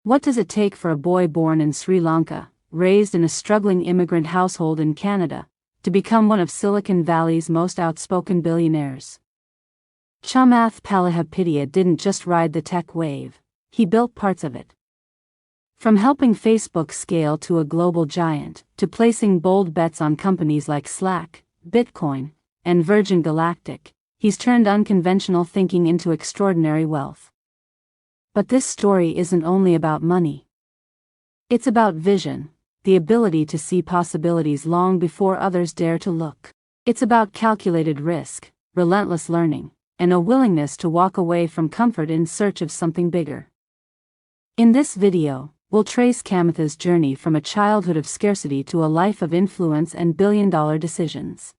What does it take for a boy born in Sri Lanka, raised in a struggling immigrant household in Canada, to become one of Silicon Valley's most outspoken billionaires? Chamath Palihapitiya didn't just ride the tech wave, he built parts of it. From helping Facebook scale to a global giant, to placing bold bets on companies like Slack, Bitcoin, and Virgin Galactic, he's turned unconventional thinking into extraordinary wealth. But this story isn't only about money. It's about vision, the ability to see possibilities long before others dare to look. It's about calculated risk, relentless learning, and a willingness to walk away from comfort in search of something bigger. In this video, we'll trace Chamath's journey from a childhood of scarcity to a life of influence and billion-dollar decisions.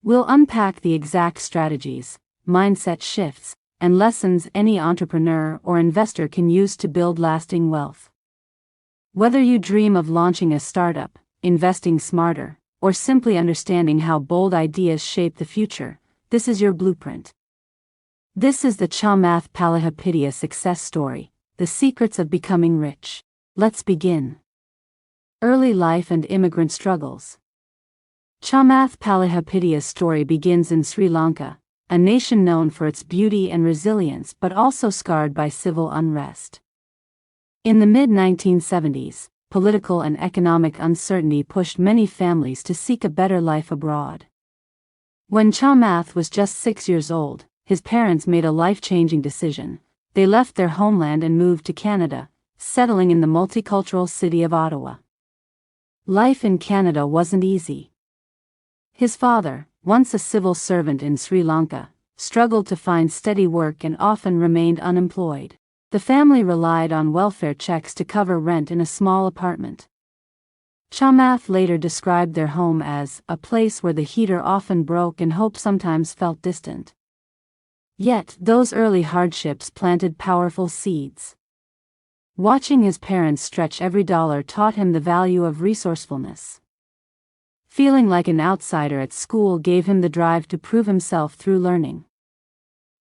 We'll unpack the exact strategies, mindset shifts, and lessons any entrepreneur or investor can use to build lasting wealth. Whether you dream of launching a startup, investing smarter, or simply understanding how bold ideas shape the future, this is your blueprint. This is the Chamath Palihapitiya success story, the secrets of becoming rich. Let's begin. Early life and immigrant struggles. Chamath Palihapitiya's story begins in Sri Lanka, a nation known for its beauty and resilience but also scarred by civil unrest. In the mid-1970s, political and economic uncertainty pushed many families to seek a better life abroad. When Chamath was just 6 years old, his parents made a life-changing decision. They left their homeland and moved to Canada, settling in the multicultural city of Ottawa. Life in Canada wasn't easy. His father, once a civil servant in Sri Lanka, struggled to find steady work and often remained unemployed. The family relied on welfare checks to cover rent in a small apartment. Chamath later described their home as a place where the heater often broke and hope sometimes felt distant. Yet, those early hardships planted powerful seeds. Watching his parents stretch every dollar taught him the value of resourcefulness. Feeling like an outsider at school gave him the drive to prove himself through learning.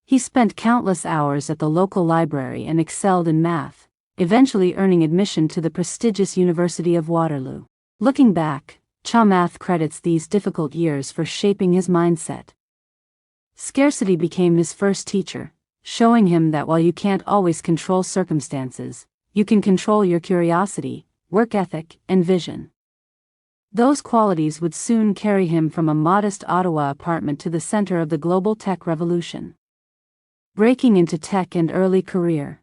He spent countless hours at the local library and excelled in math, eventually earning admission to the prestigious University of Waterloo. Looking back, Chamath credits these difficult years for shaping his mindset. Scarcity became his first teacher, showing him that while you can't always control circumstances, you can control your curiosity, work ethic, and vision. Those qualities would soon carry him from a modest Ottawa apartment to the center of the global tech revolution. Breaking into tech and early career.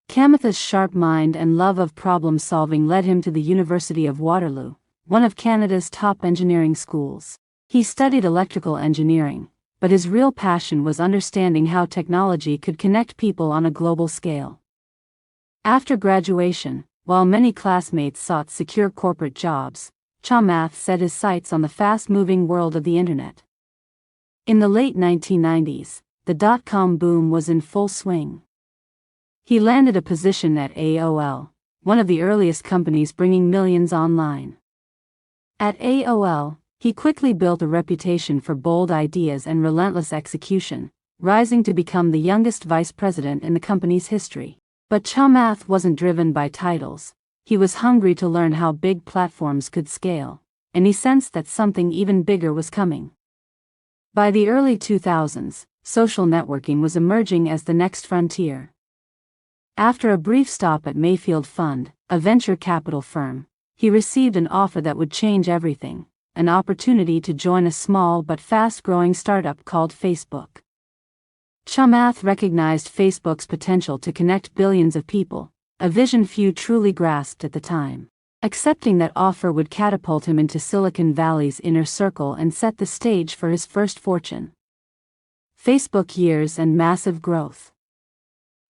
Chamath's sharp mind and love of problem-solving led him to the University of Waterloo, one of Canada's top engineering schools. He studied electrical engineering, but his real passion was understanding how technology could connect people on a global scale. After graduation, while many classmates sought secure corporate jobs, Chamath set his sights on the fast-moving world of the internet. In the late 1990s, the dot-com boom was in full swing. He landed a position at AOL, one of the earliest companies bringing millions online. At AOL, he quickly built a reputation for bold ideas and relentless execution, rising to become the youngest vice president in the company's history. But Chamath wasn't driven by titles. He was hungry to learn how big platforms could scale, and he sensed that something even bigger was coming. By the early 2000s, social networking was emerging as the next frontier. After a brief stop at Mayfield Fund, a venture capital firm, he received an offer that would change everything, an opportunity to join a small but fast-growing startup called Facebook. Chamath recognized Facebook's potential to connect billions of people, a vision few truly grasped at the time. Accepting that offer would catapult him into Silicon Valley's inner circle and set the stage for his first fortune. Facebook years and massive growth.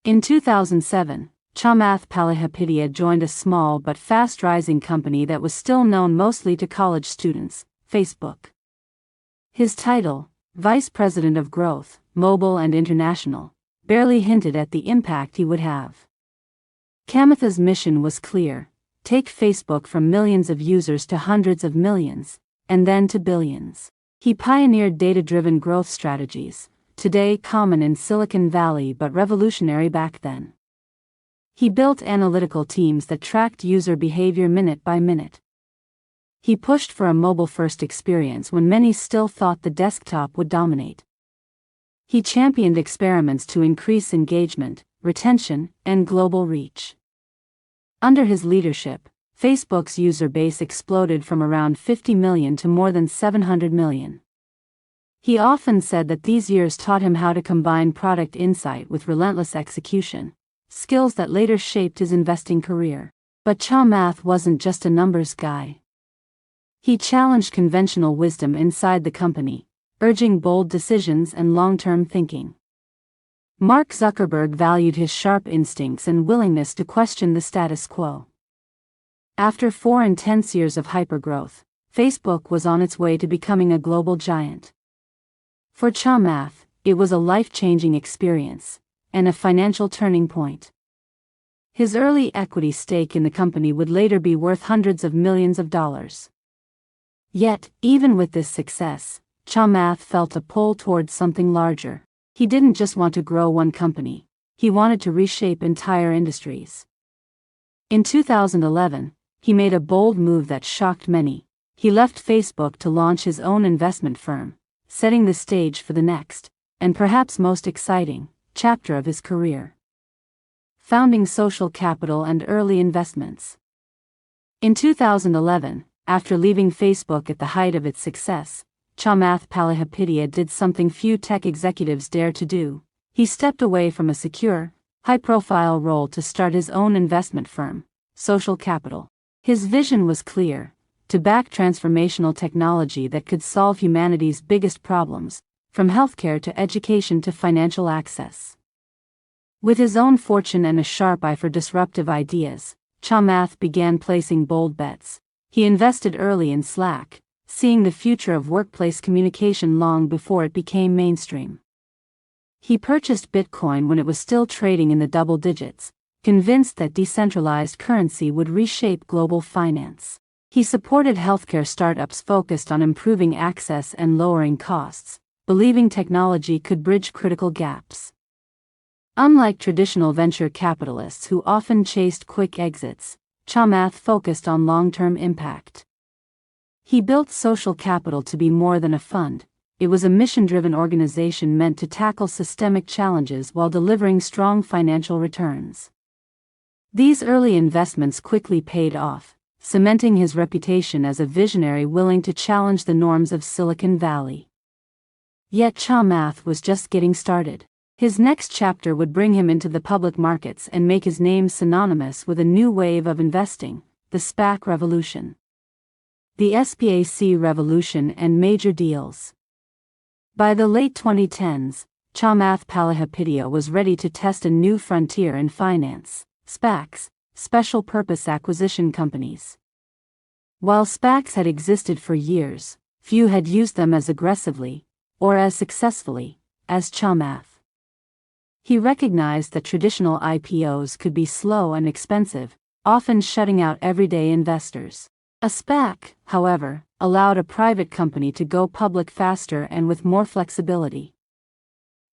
In 2007, Chamath Palihapitiya joined a small but fast-rising company that was still known mostly to college students, Facebook. His title, Vice President of Growth, Mobile and International, barely hinted at the impact he would have. Chamath's mission was clear: take Facebook from millions of users to hundreds of millions, and then to billions. He pioneered data-driven growth strategies, today common in Silicon Valley but revolutionary back then. He built analytical teams that tracked user behavior minute by minute. He pushed for a mobile-first experience when many still thought the desktop would dominate. He championed experiments to increase engagement, retention, and global reach. Under his leadership, Facebook's user base exploded from around 50 million to more than 700 million. He often said that these years taught him how to combine product insight with relentless execution, skills that later shaped his investing career. But Chamath wasn't just a numbers guy. He challenged conventional wisdom inside the company, urging bold decisions and long-term thinking. Mark Zuckerberg valued his sharp instincts and willingness to question the status quo. After 4 intense years of hypergrowth, Facebook was on its way to becoming a global giant. For Chamath, it was a life-changing experience, and a financial turning point. His early equity stake in the company would later be worth hundreds of millions of dollars. Yet, even with this success, Chamath felt a pull towards something larger. He didn't just want to grow one company, he wanted to reshape entire industries. In 2011, he made a bold move that shocked many. He left Facebook to launch his own investment firm, setting the stage for the next, and perhaps most exciting, chapter of his career. Founding Social Capital and Early Investments. In 2011, after leaving Facebook at the height of its success, Chamath Palihapitiya did something few tech executives dare to do. He stepped away from a secure, high-profile role to start his own investment firm, Social Capital. His vision was clear: to back transformational technology that could solve humanity's biggest problems, from healthcare to education to financial access. With his own fortune and a sharp eye for disruptive ideas, Chamath began placing bold bets. He invested early in Slack, seeing the future of workplace communication long before it became mainstream. He purchased Bitcoin when it was still trading in the double digits, convinced that decentralized currency would reshape global finance. He supported healthcare startups focused on improving access and lowering costs, believing technology could bridge critical gaps. Unlike traditional venture capitalists who often chased quick exits, Chamath focused on long-term impact. He built Social Capital to be more than a fund. It was a mission-driven organization meant to tackle systemic challenges while delivering strong financial returns. These early investments quickly paid off, cementing his reputation as a visionary willing to challenge the norms of Silicon Valley. Yet Chamath was just getting started. His next chapter would bring him into the public markets and make his name synonymous with a new wave of investing, the SPAC revolution. The SPAC revolution and major deals. By the late 2010s, Chamath Palihapitiya was ready to test a new frontier in finance: SPACs, special purpose acquisition companies. While SPACs had existed for years, few had used them as aggressively, or as successfully, as Chamath. He recognized that traditional IPOs could be slow and expensive, often shutting out everyday investors. A SPAC, however, allowed a private company to go public faster and with more flexibility.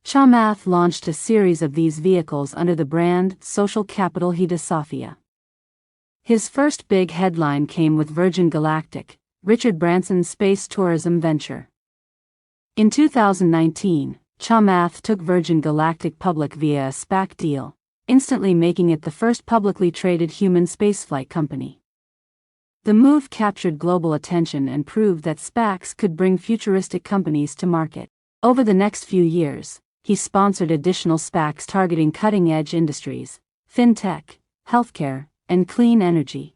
Chamath launched a series of these vehicles under the brand Social Capital Sofia. His first big headline came with Virgin Galactic, Richard Branson's space tourism venture. In 2019, Chamath took Virgin Galactic public via a SPAC deal, instantly making it the first publicly traded human spaceflight company. The move captured global attention and proved that SPACs could bring futuristic companies to market. Over the next few years, he sponsored additional SPACs targeting cutting-edge industries, fintech, healthcare, and clean energy.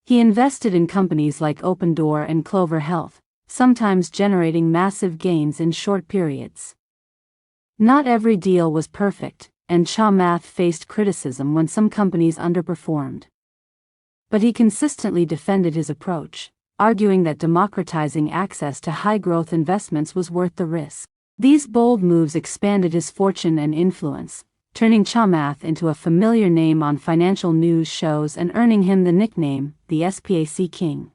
He invested in companies like Opendoor and Clover Health, sometimes generating massive gains in short periods. Not every deal was perfect, and Chamath faced criticism when some companies underperformed. But he consistently defended his approach, arguing that democratizing access to high-growth investments was worth the risk. These bold moves expanded his fortune and influence, turning Chamath into a familiar name on financial news shows and earning him the nickname, the SPAC King.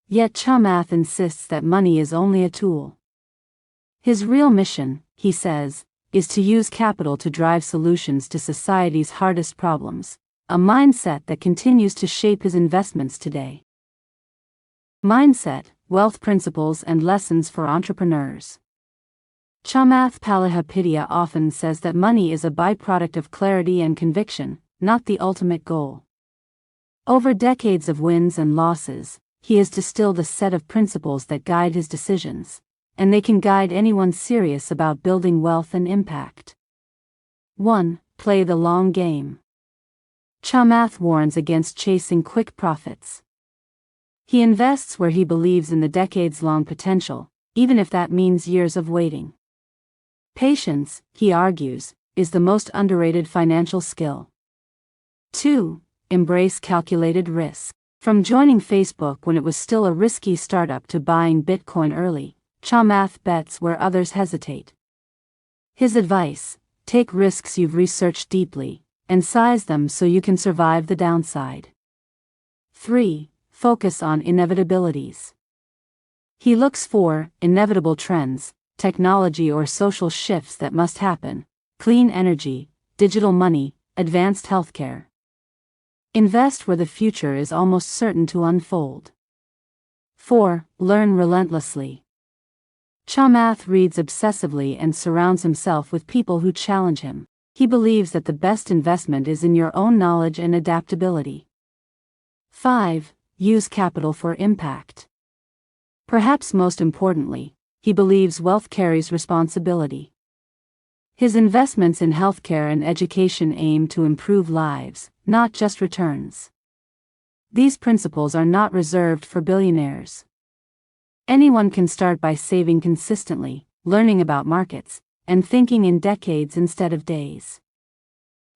Yet Chamath insists that money is only a tool. His real mission, he says, is to use capital to drive solutions to society's hardest problems, a mindset that continues to shape his investments today. Mindset, wealth principles and lessons for entrepreneurs. Chamath Palihapitiya often says that money is a byproduct of clarity and conviction, not the ultimate goal. Over decades of wins and losses, he has distilled a set of principles that guide his decisions, and they can guide anyone serious about building wealth and impact. 1. Play the long game. Chamath warns against chasing quick profits. He invests where he believes in the decades-long potential, even if that means years of waiting. Patience, he argues, is the most underrated financial skill. 2. Embrace calculated risk. From joining Facebook when it was still a risky startup to buying Bitcoin early, Chamath bets where others hesitate. His advice: take risks you've researched deeply, and size them so you can survive the downside. 3. Focus on inevitabilities. He looks for inevitable trends, technology or social shifts that must happen: clean energy, digital money, advanced healthcare. Invest where the future is almost certain to unfold. 4. Learn relentlessly. Chamath reads obsessively and surrounds himself with people who challenge him. He believes that the best investment is in your own knowledge and adaptability. 5. Use capital for impact. Perhaps most importantly, he believes wealth carries responsibility. His investments in healthcare and education aim to improve lives, not just returns. These principles are not reserved for billionaires. Anyone can start by saving consistently, learning about markets, and thinking in decades instead of days.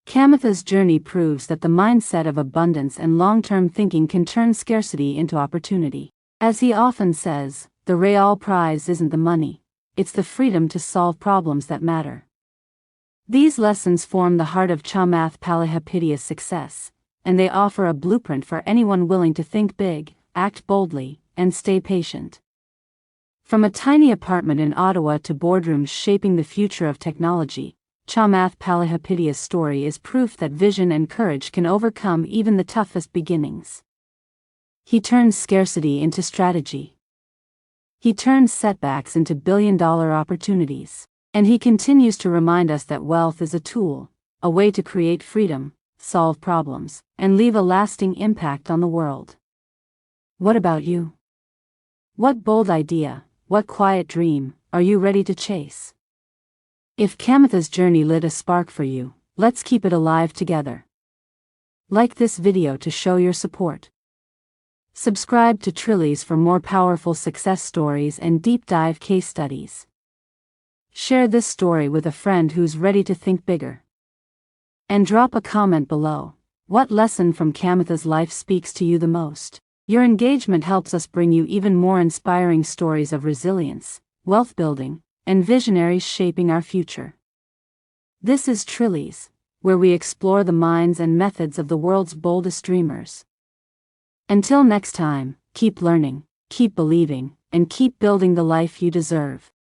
Chamath's journey proves that the mindset of abundance and long-term thinking can turn scarcity into opportunity. As he often says, the real prize isn't the money, it's the freedom to solve problems that matter. These lessons form the heart of Chamath Palihapitiya's success, and they offer a blueprint for anyone willing to think big, act boldly, and stay patient. From a tiny apartment in Ottawa to boardrooms shaping the future of technology, Chamath Palihapitiya's story is proof that vision and courage can overcome even the toughest beginnings. He turns scarcity into strategy. He turns setbacks into billion-dollar opportunities. And he continues to remind us that wealth is a tool, a way to create freedom, solve problems, and leave a lasting impact on the world. What about you? What bold idea, what quiet dream, are you ready to chase? If Chamath's journey lit a spark for you, let's keep it alive together. Like this video to show your support. Subscribe to Trillies for more powerful success stories and deep dive case studies. Share this story with a friend who's ready to think bigger. And drop a comment below. What lesson from Chamath's life speaks to you the most? Your engagement helps us bring you even more inspiring stories of resilience, wealth building, and visionaries shaping our future. This is Trillies, where we explore the minds and methods of the world's boldest dreamers. Until next time, keep learning, keep believing, and keep building the life you deserve.